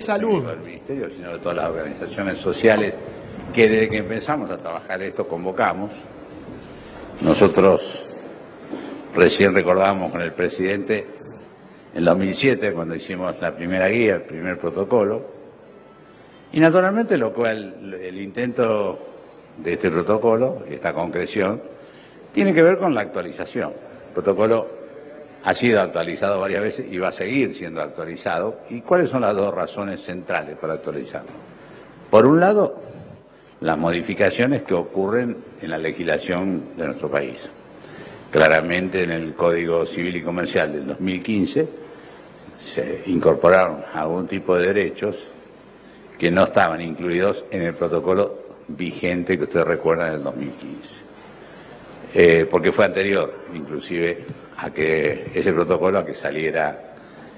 Salud. Del Ministerio, sino de todas las organizaciones sociales que desde que empezamos a trabajar esto convocamos. Nosotros recién recordábamos con el presidente en 2007 cuando hicimos la primera guía, el primer protocolo, y naturalmente lo cual el intento de este protocolo, esta concreción, tiene que ver con la actualización. El protocolo ha sido actualizado varias veces y va a seguir siendo actualizado. ¿Y cuáles son las dos razones centrales para actualizarlo? Por un lado, las modificaciones que ocurren en la legislación de nuestro país. Claramente en el Código Civil y Comercial del 2015 se incorporaron algún tipo de derechos que no estaban incluidos en el protocolo vigente que ustedes recuerdan del 2015. Porque fue anterior, inclusive, a que ese protocolo, a que saliera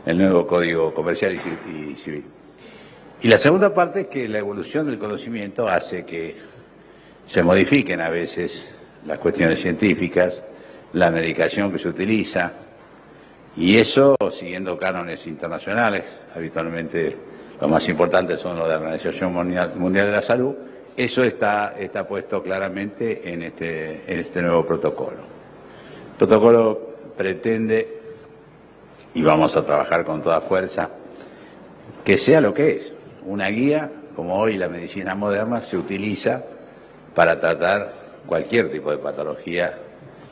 el nuevo Código Comercial y Civil. Y la segunda parte es que la evolución del conocimiento hace que se modifiquen a veces las cuestiones científicas, la medicación que se utiliza, y eso siguiendo cánones internacionales, habitualmente los más importantes son los de la Organización Mundial de la Salud. Eso está puesto claramente en este nuevo protocolo. El protocolo pretende, y vamos a trabajar con toda fuerza, que sea lo que es, una guía, como hoy la medicina moderna se utiliza para tratar cualquier tipo de patología,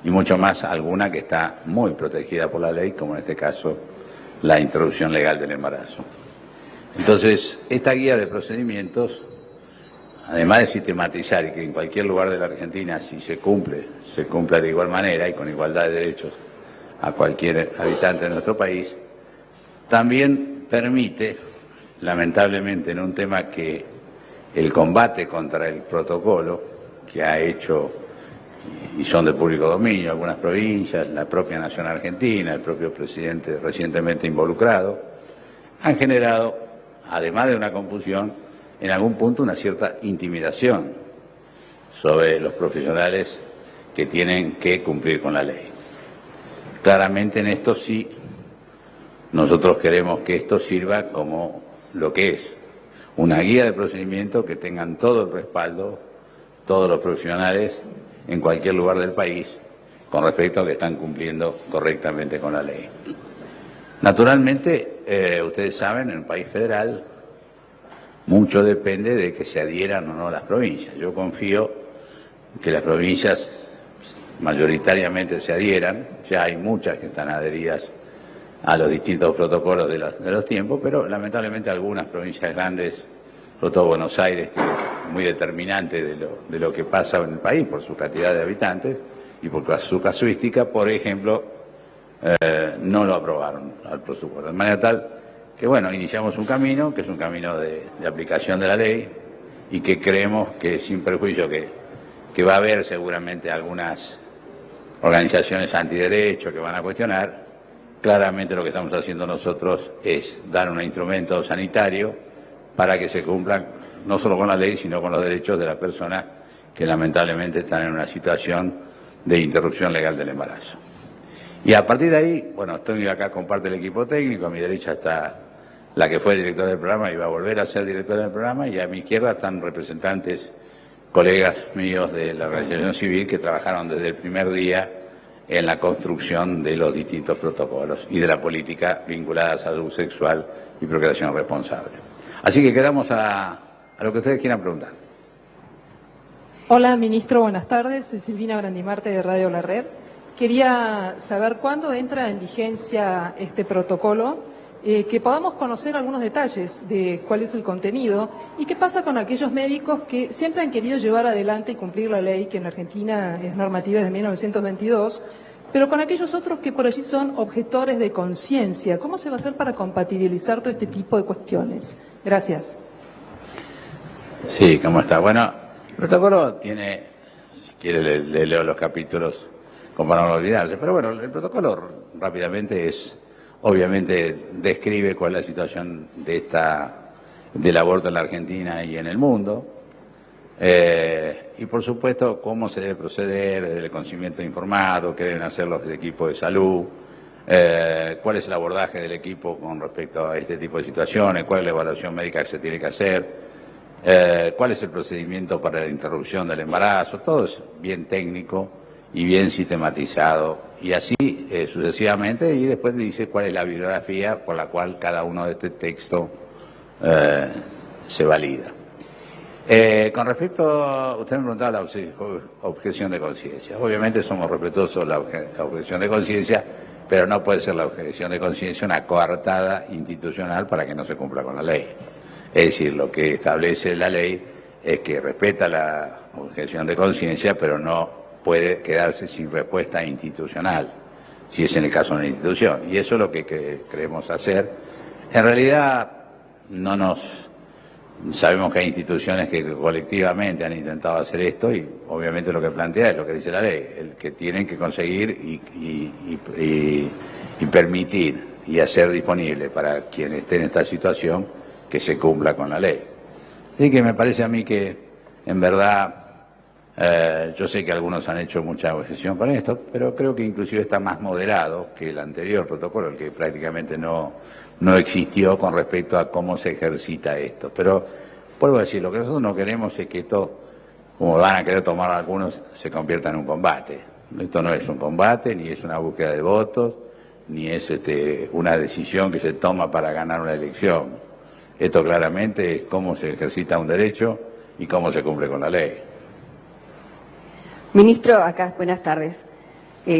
y mucho más alguna que está muy protegida por la ley, como en este caso la interrupción legal del embarazo. Entonces, esta guía de procedimientos, además de sistematizar y que en cualquier lugar de la Argentina, si se cumple de igual manera y con igualdad de derechos a cualquier habitante de nuestro país, también permite, lamentablemente en un tema que el combate contra el protocolo, que ha hecho, y son de público dominio, algunas provincias, la propia Nación Argentina, el propio presidente recientemente involucrado, han generado, además de una confusión, en algún punto una cierta intimidación sobre los profesionales que tienen que cumplir con la ley. Claramente en esto sí, nosotros queremos que esto sirva como lo que es, una guía de procedimiento que tengan todo el respaldo, todos los profesionales en cualquier lugar del país, con respecto a que están cumpliendo correctamente con la ley. Naturalmente, ustedes saben, en un país federal, mucho depende de que se adhieran o no las provincias. Yo confío que las provincias mayoritariamente se adhieran, ya hay muchas que están adheridas a los distintos protocolos de los tiempos, pero lamentablemente algunas provincias grandes, sobre todo Buenos Aires, que es muy determinante de lo que pasa en el país por su cantidad de habitantes y por su casuística, por ejemplo, no lo aprobaron al presupuesto. De manera tal que, bueno, iniciamos un camino, que es un camino de aplicación de la ley y que creemos que, sin perjuicio, que va a haber seguramente algunas organizaciones antiderechos que van a cuestionar. Claramente lo que estamos haciendo nosotros es dar un instrumento sanitario para que se cumplan no solo con la ley, sino con los derechos de las personas que lamentablemente están en una situación de interrupción legal del embarazo. Y a partir de ahí, bueno, estoy acá con parte del equipo técnico, a mi derecha está la que fue directora del programa y va a volver a ser directora del programa, y a mi izquierda están representantes, colegas míos de la Organización Civil que trabajaron desde el primer día en la construcción de los distintos protocolos y de la política vinculada a salud sexual y procreación responsable. Así que quedamos a lo que ustedes quieran preguntar. Hola, ministro, buenas tardes. Soy Silvina Brandimarte de Radio La Red. Quería saber cuándo entra en vigencia este protocolo, que podamos conocer algunos detalles de cuál es el contenido y qué pasa con aquellos médicos que siempre han querido llevar adelante y cumplir la ley, que en Argentina es normativa desde 1922, pero con aquellos otros que por allí son objetores de conciencia. ¿Cómo se va a hacer para compatibilizar todo este tipo de cuestiones? Gracias. Sí, ¿cómo está? Bueno, el protocolo tiene, si quiere le leo los capítulos como para no olvidarse, pero bueno, el protocolo rápidamente obviamente describe cuál es la situación del aborto en la Argentina y en el mundo, y por supuesto cómo se debe proceder desde el conocimiento informado, qué deben hacer los equipos de salud, cuál es el abordaje del equipo con respecto a este tipo de situaciones, cuál es la evaluación médica que se tiene que hacer, cuál es el procedimiento para la interrupción del embarazo, todo es bien técnico y bien sistematizado, y así sucesivamente, y después dice cuál es la bibliografía por la cual cada uno de este texto se valida. Con respecto, usted me preguntaba la objeción de conciencia. Obviamente somos respetuosos de la objeción de conciencia, pero no puede ser la objeción de conciencia una coartada institucional para que no se cumpla con la ley. Es decir, lo que establece la ley es que respeta la objeción de conciencia, pero no puede quedarse sin respuesta institucional, si es en el caso de una institución. Y eso es lo que queremos hacer. En realidad, sabemos que hay instituciones que colectivamente han intentado hacer esto y obviamente lo que plantea es lo que dice la ley, el que tienen que conseguir y permitir y hacer disponible para quien esté en esta situación que se cumpla con la ley. Así que me parece a mí que en verdad yo sé que algunos han hecho mucha objeción con esto, pero creo que inclusive está más moderado que el anterior protocolo, el que prácticamente no existió con respecto a cómo se ejercita esto. Pero vuelvo a decir, lo que nosotros no queremos es que esto, como van a querer tomar algunos, se convierta en un combate. Esto no es un combate, ni es una búsqueda de votos, ni es una decisión que se toma para ganar una elección. Esto claramente es cómo se ejercita un derecho y cómo se cumple con la ley. Ministro, acá, buenas tardes.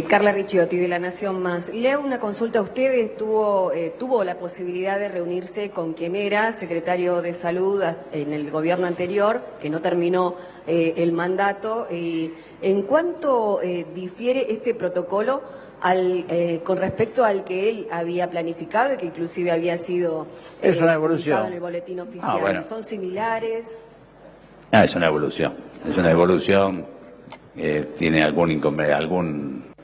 Carla Ricciotti, de La Nación Más. Le hago una consulta a usted. Tuvo la posibilidad de reunirse con quien era secretario de Salud en el gobierno anterior, que no terminó el mandato. ¿En cuánto difiere este protocolo con respecto al que él había planificado y que inclusive había sido es una evolución publicado en el boletín oficial? Bueno. ¿Son similares? Es una evolución. Es una evolución. Tiene alguna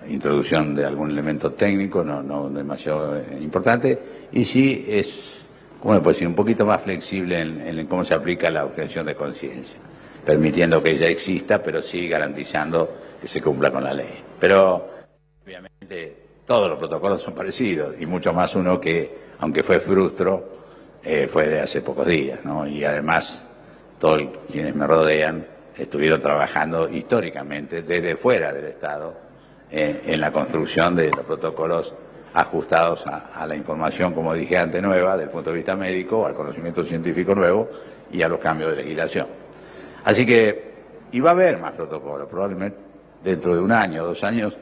introducción de algún elemento técnico, no demasiado importante, y sí es, ¿cómo le puedo decir?, un poquito más flexible en cómo se aplica la objeción de conciencia, permitiendo que ella exista, pero sí garantizando que se cumpla con la ley. Pero, obviamente, todos los protocolos son parecidos, y mucho más uno que, aunque fue frustro, fue de hace pocos días, ¿no? Y además, todos quienes me rodean estuvieron trabajando históricamente desde fuera del Estado en la construcción de los protocolos ajustados a la información, como dije antes, nueva, desde el punto de vista médico, al conocimiento científico nuevo y a los cambios de legislación. Así que, y va a haber más protocolos, probablemente dentro de 1 año o 2 años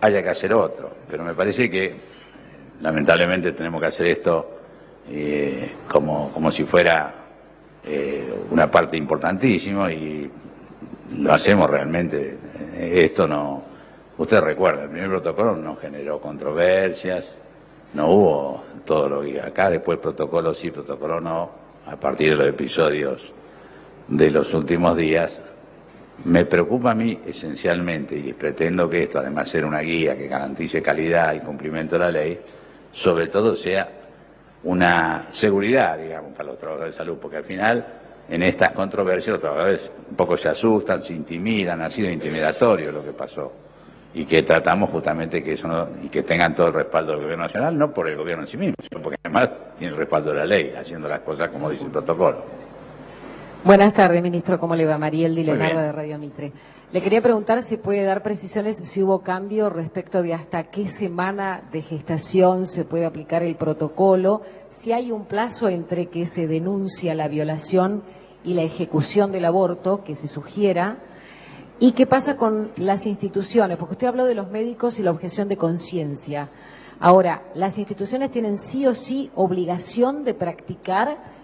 haya que hacer otro, pero me parece que lamentablemente tenemos que hacer esto como si fuera una parte importantísima y lo hacemos realmente. Esto no, usted recuerda, el primer protocolo no generó controversias, no hubo todo lo que acá, después protocolo sí, protocolo no, a partir de los episodios de los últimos días. Me preocupa a mí esencialmente, y pretendo que esto, además de ser una guía que garantice calidad y cumplimiento de la ley, sobre todo sea una seguridad, digamos, para los trabajadores de salud, porque al final, en estas controversias, los trabajadores un poco se asustan, se intimidan, ha sido intimidatorio lo que pasó, y que tratamos justamente que eso no, y que tengan todo el respaldo del Gobierno Nacional, no por el Gobierno en sí mismo, sino porque además tiene el respaldo de la ley, haciendo las cosas como dice el protocolo. Buenas tardes, ministro. ¿Cómo le va? Mariel Di Muy Leonardo, bien. de Radio Mitre. Le quería preguntar si puede dar precisiones, si hubo cambio respecto de hasta qué semana de gestación se puede aplicar el protocolo, si hay un plazo entre que se denuncia la violación y la ejecución del aborto que se sugiera, y qué pasa con las instituciones, porque usted habló de los médicos y la objeción de conciencia. Ahora, ¿las instituciones tienen sí o sí obligación de practicar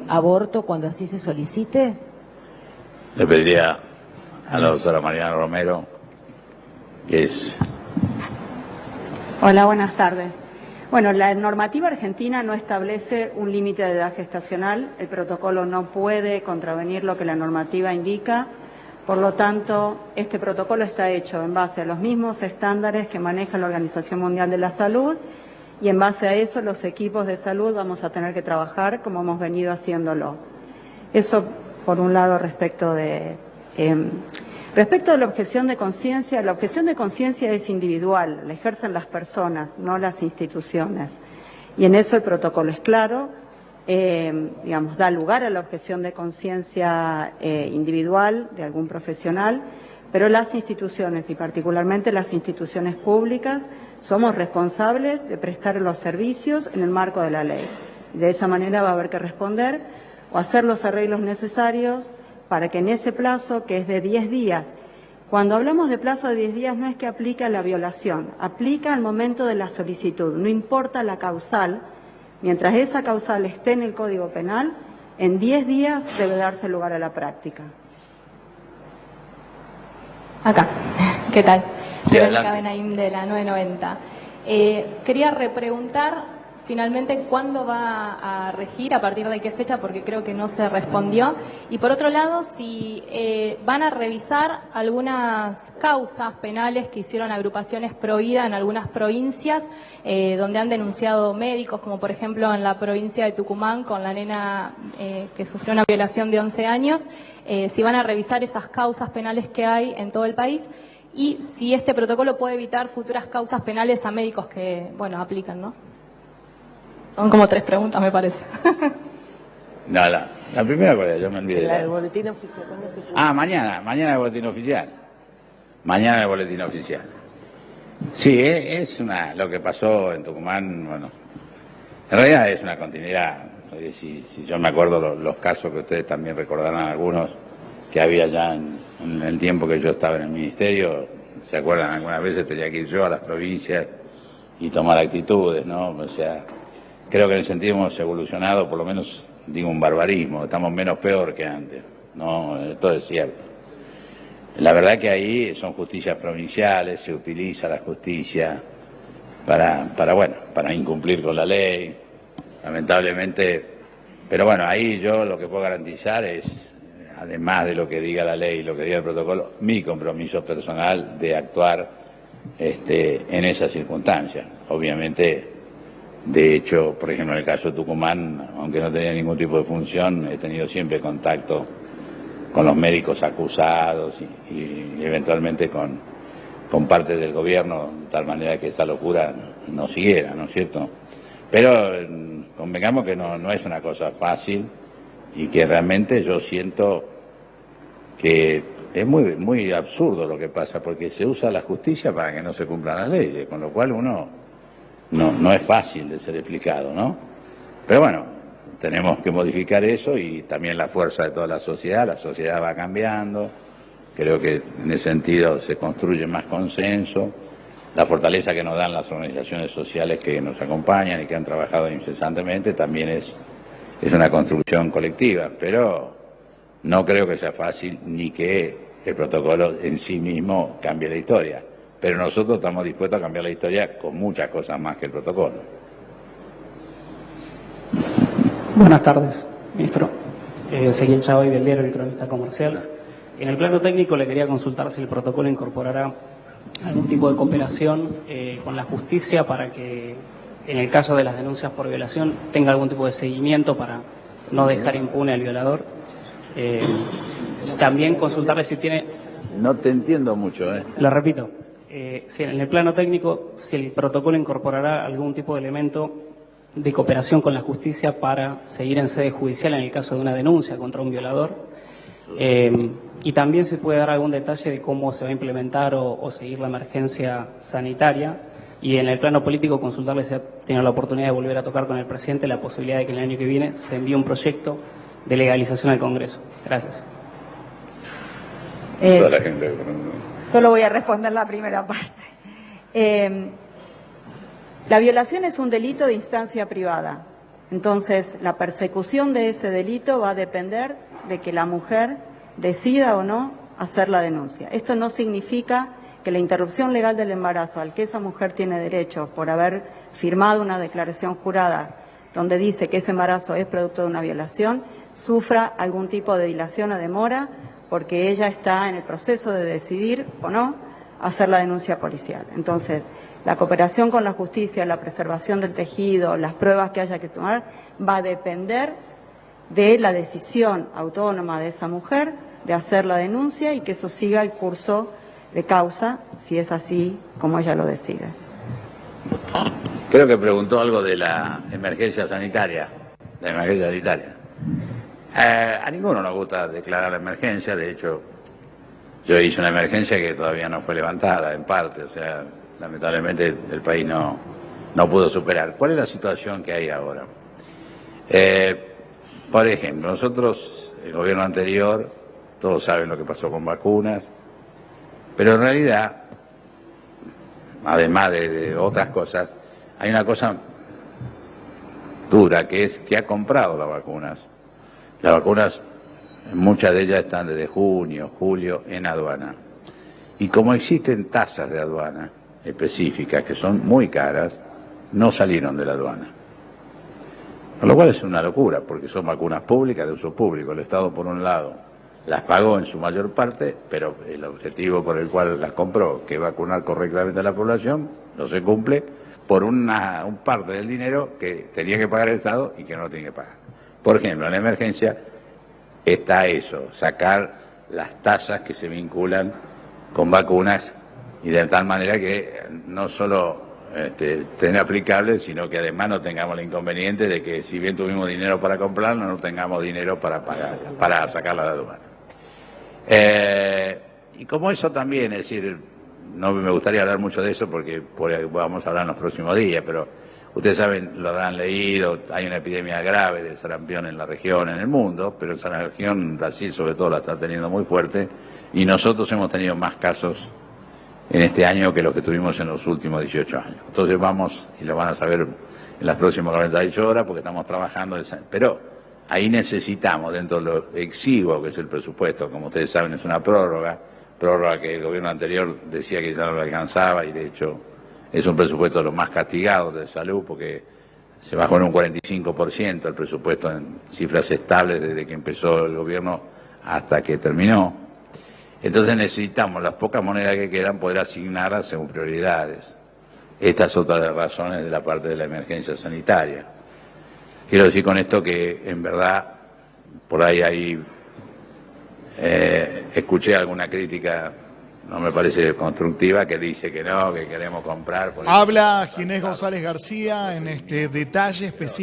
aborto cuando así se solicite? Le pediría a la doctora Mariana Romero, que es... Hola, buenas tardes. Bueno, la normativa argentina no establece un límite de edad gestacional, el protocolo no puede contravenir lo que la normativa indica, por lo tanto, este protocolo está hecho en base a los mismos estándares que maneja la Organización Mundial de la Salud, y en base a eso los equipos de salud vamos a tener que trabajar como hemos venido haciéndolo. Eso por un lado respecto de Respecto a la objeción de conciencia es individual, la ejercen las personas, no las instituciones. Y en eso el protocolo es claro, da lugar a la objeción de conciencia individual de algún profesional, pero las instituciones, y particularmente las instituciones públicas, somos responsables de prestar los servicios en el marco de la ley. De esa manera va a haber que responder o hacer los arreglos necesarios para que en ese plazo, que es de 10 días, cuando hablamos de plazo de 10 días no es que aplica la violación, aplica al momento de la solicitud, no importa la causal, mientras esa causal esté en el Código Penal, en 10 días debe darse lugar a la práctica. Acá, ¿qué tal? Sí, Verónica Benaim de la 990. Quería repreguntar finalmente cuándo va a regir, a partir de qué fecha, porque creo que no se respondió. Y por otro lado, si van a revisar algunas causas penales que hicieron agrupaciones pro vida en algunas provincias, donde han denunciado médicos, como por ejemplo en la provincia de Tucumán con la nena que sufrió una violación de 11 años, si van a revisar esas causas penales que hay en todo el país y si este protocolo puede evitar futuras causas penales a médicos que, bueno, aplican, ¿no? Son como 3 preguntas, me parece. No, la primera cosa, yo me olvidé. ¿La del boletín oficial? ¿Cuándo se publica? Ah, mañana el boletín oficial. Mañana el boletín oficial. Sí, es lo que pasó en Tucumán, bueno, en realidad es una continuidad. Si yo me acuerdo los casos que ustedes también recordarán algunos que había ya en el tiempo que yo estaba en el ministerio, ¿se acuerdan? Algunas veces tenía que ir yo a las provincias y tomar actitudes, ¿no? O sea, creo que en el sentido hemos evolucionado, por lo menos digo un barbarismo, estamos menos peor que antes, ¿no? Esto es cierto. La verdad que ahí son justicias provinciales, se utiliza la justicia para incumplir con la ley, lamentablemente, pero bueno, ahí yo lo que puedo garantizar es, además de lo que diga la ley y lo que diga el protocolo, mi compromiso personal de actuar en esas circunstancias. Obviamente, de hecho, por ejemplo, en el caso de Tucumán, aunque no tenía ningún tipo de función, he tenido siempre contacto con los médicos acusados y eventualmente con parte del gobierno, de tal manera que esta locura no siguiera, ¿no es cierto? Pero convengamos que no es una cosa fácil y que realmente yo siento que es muy absurdo lo que pasa, porque se usa la justicia para que no se cumplan las leyes, con lo cual no es fácil de ser explicado, ¿no? Pero bueno, tenemos que modificar eso y también la fuerza de toda la sociedad va cambiando, creo que en ese sentido se construye más consenso, la fortaleza que nos dan las organizaciones sociales que nos acompañan y que han trabajado incesantemente también es una construcción colectiva, pero no creo que sea fácil ni que el protocolo en sí mismo cambie la historia. Pero nosotros estamos dispuestos a cambiar la historia con muchas cosas más que el protocolo. Buenas tardes, ministro. Ezequiel Chávez del diario El Cronista Comercial. En el plano técnico le quería consultar si el protocolo incorporará algún tipo de cooperación con la justicia para que, en el caso de las denuncias por violación, tenga algún tipo de seguimiento para no dejar impune al violador. También consultarle si tiene... No te entiendo mucho, ¿eh? Lo repito. Si en el plano técnico, si el protocolo incorporará algún tipo de elemento de cooperación con la justicia para seguir en sede judicial en el caso de una denuncia contra un violador, y también se puede dar algún detalle de cómo se va a implementar o seguir la emergencia sanitaria, y en el plano político consultarle si ha tenido la oportunidad de volver a tocar con el presidente la posibilidad de que el año que viene se envíe un proyecto de legalización al Congreso. Gracias. Solo voy a responder la primera parte. La violación es un delito de instancia privada. Entonces, la persecución de ese delito va a depender de que la mujer decida o no hacer la denuncia. Esto no significa que la interrupción legal del embarazo al que esa mujer tiene derecho por haber firmado una declaración jurada donde dice que ese embarazo es producto de una violación, sufra algún tipo de dilación o demora, porque ella está en el proceso de decidir o no hacer la denuncia policial. Entonces, la cooperación con la justicia, la preservación del tejido, las pruebas que haya que tomar, va a depender de la decisión autónoma de esa mujer de hacer la denuncia y que eso siga el curso de causa, si es así como ella lo decide. Creo que preguntó algo de la emergencia sanitaria. A ninguno nos gusta declarar la emergencia, de hecho, yo hice una emergencia que todavía no fue levantada, en parte, o sea, lamentablemente el país no pudo superar. ¿Cuál es la situación que hay ahora? Por ejemplo, nosotros, el gobierno anterior, todos saben lo que pasó con vacunas, pero en realidad, además de otras cosas, hay una cosa dura, que es que ha comprado las vacunas. Las vacunas, muchas de ellas están desde junio, julio en aduana. Y como existen tasas de aduana específicas que son muy caras, no salieron de la aduana. Con lo cual es una locura, porque son vacunas públicas de uso público. El Estado, por un lado, las pagó en su mayor parte, pero el objetivo por el cual las compró, que es vacunar correctamente a la población, no se cumple por un parte del dinero que tenía que pagar el Estado y que no lo tiene que pagar. Por ejemplo, en la emergencia está eso, sacar las tasas que se vinculan con vacunas y de tal manera que no solo estén aplicables, sino que además no tengamos el inconveniente de que si bien tuvimos dinero para comprarla, no tengamos dinero para pagarla, para sacarla de aduana. Y como eso también, es decir, no me gustaría hablar mucho de eso porque vamos a hablar en los próximos días, pero ustedes saben, lo habrán leído, hay una epidemia grave de sarampión en la región, en el mundo, pero en la región, Brasil sobre todo, la está teniendo muy fuerte, y nosotros hemos tenido más casos en este año que los que tuvimos en los últimos 18 años. Entonces vamos, y lo van a saber en las próximas 48 horas, porque estamos trabajando, pero ahí necesitamos, dentro de lo exiguo que es el presupuesto, como ustedes saben, es una prórroga que el gobierno anterior decía que ya no lo alcanzaba, y de hecho es un presupuesto de los más castigados de salud, porque se bajó en un 45% el presupuesto en cifras estables desde que empezó el gobierno hasta que terminó. Entonces necesitamos las pocas monedas que quedan poder asignarlas según prioridades. Esta es otra de las razones de la parte de la emergencia sanitaria. Quiero decir con esto que en verdad por ahí escuché alguna crítica, no me parece constructiva, que dice que no, que queremos comprar. Habla Ginés González García en este detalle específico.